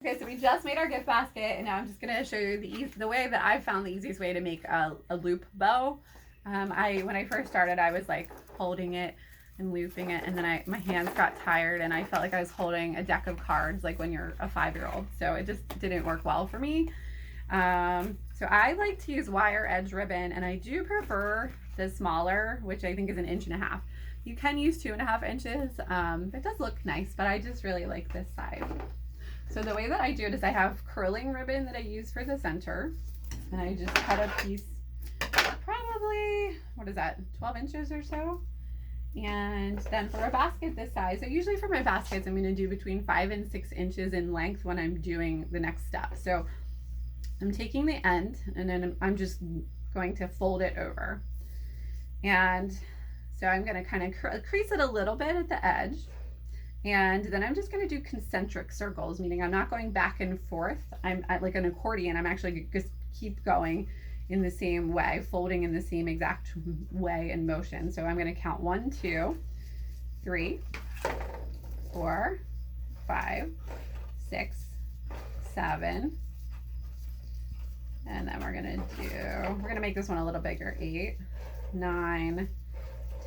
Okay, so we just made our gift basket, and now I'm just gonna show you the way that I found the easiest way to make a loop bow. When I first started, I was like holding it and looping it, and then my hands got tired, and I felt like I was holding a deck of cards, like when you're a 5-year-old. So it just didn't work well for me. So I like to use wire edge ribbon, and I do prefer the smaller, which I think is 1.5 inches. You can use 2.5 inches. It does look nice, but I just really like this size. So the way that I do it is I have curling ribbon that I use for the center, and I just cut a piece, probably, what is that, 12 inches or so? And then for a basket this size, so usually for my baskets, I'm gonna do between 5 and 6 inches in length when I'm doing the next step. So I'm taking the end, and then I'm just going to fold it over. And so I'm gonna kind of crease it a little bit at the edge. And then I'm just going to do concentric circles, meaning I'm not going back and forth. I'm like an accordion. I'm actually just keep going in the same way, folding in the same exact way and motion. So I'm going to count 1, 2, 3, 4, 5, 6, 7. And then we're going to make this one a little bigger. 8, 9,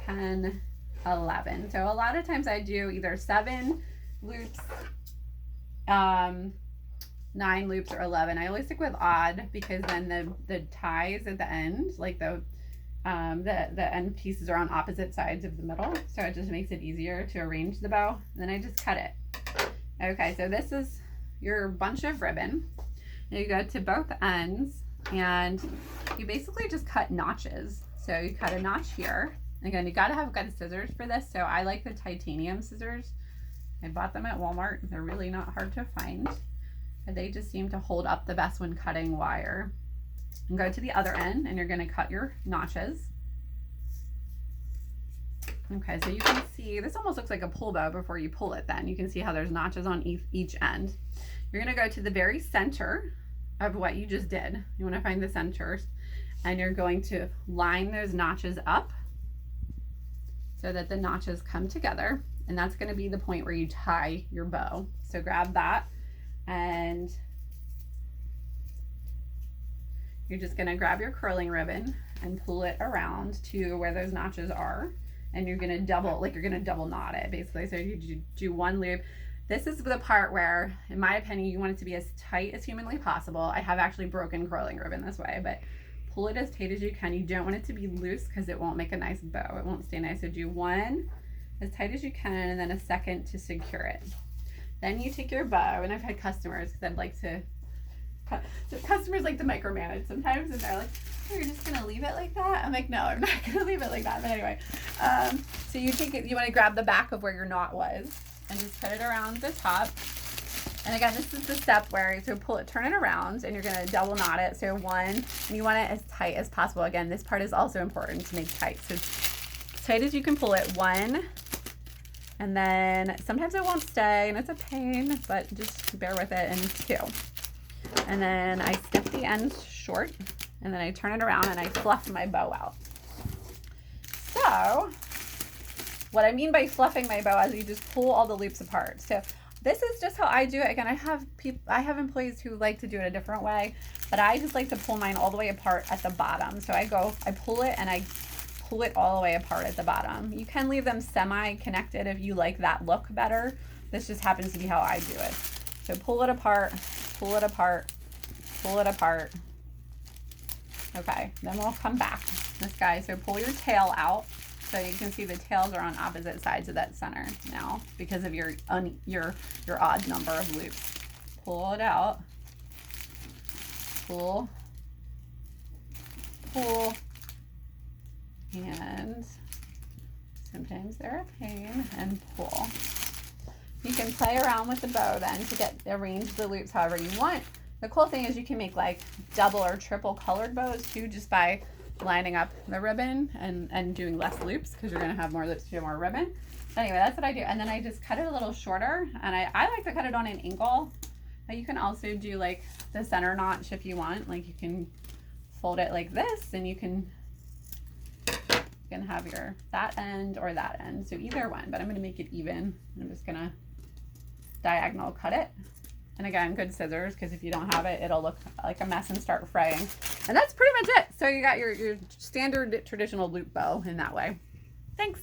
10, 11. So a lot of times I do either 7 loops, 9 loops, or 11. I always stick with odd because then the ties at the end, like the end pieces are on opposite sides of the middle, so it just makes it easier to arrange the bow. And then I just cut it. Okay, so this is your bunch of ribbon. You go to both ends, and you basically just cut notches. So you cut a notch here. Again, you gotta have good scissors for this, so I like the titanium scissors. I bought them at Walmart. They're really not hard to find, but they just seem to hold up the best when cutting wire. And go to the other end, and you're gonna cut your notches. Okay, so you can see, this almost looks like a pull bow before you pull it then. You can see how there's notches on each end. You're gonna go to the very center of what you just did. You wanna find the centers, and you're going to line those notches up so that the notches come together, and that's gonna be the point where you tie your bow. So grab that, and you're just gonna grab your curling ribbon and pull it around to where those notches are, and you're gonna you're gonna double knot it, basically. So you do 1 loop. This is the part where, in my opinion, you want it to be as tight as humanly possible. I have actually broken curling ribbon this way, but pull it as tight as you can. You don't want it to be loose because it won't make a nice bow. It won't stay nice. So do 1 as tight as you can, and then a second to secure it. Then you take your bow, and I've had customers, because I'd like to, so customers like to micromanage sometimes, and they're like, oh, you're just gonna leave it like that? I'm like, no, I'm not gonna leave it like that. But anyway, so you take it, you wanna grab the back of where your knot was, and just put it around the top. And again, this is the step where, so pull it, turn it around, and you're gonna double knot it. So 1, and you want it as tight as possible. Again, this part is also important to make tight. So as tight as you can pull it. 1, and then sometimes it won't stay, and it's a pain, but just bear with it. And 2, and then I snip the ends short, and then I turn it around and I fluff my bow out. So what I mean by fluffing my bow is you just pull all the loops apart. So this is just how I do it. Again, I have employees who like to do it a different way, but I just like to pull mine all the way apart at the bottom. So I pull it, and I pull it all the way apart at the bottom. You can leave them semi-connected if you like that look better. This just happens to be how I do it. So pull it apart, pull it apart, pull it apart. Okay, then we'll come back. This guy, so pull your tail out. So you can see the tails are on opposite sides of that center now because of your odd number of loops. Pull it out. Pull. Pull. And sometimes they're a pain, and pull. You can play around with the bow then to arrange the loops however you want. The cool thing is you can make like double or triple colored bows too, just by lining up the ribbon and doing less loops, because you're going to have more loops to do more ribbon. Anyway, that's what I do. And then I just cut it a little shorter, and I like to cut it on an angle. But you can also do like the center notch if you want. Like you can fold it like this, and you can have your that end or that end. So either one, but I'm going to make it even. I'm just going to diagonal cut it. And again, good scissors, because if you don't have it, it'll look like a mess and start fraying. And that's pretty much it. So you got your standard traditional loop bow in that way. Thanks.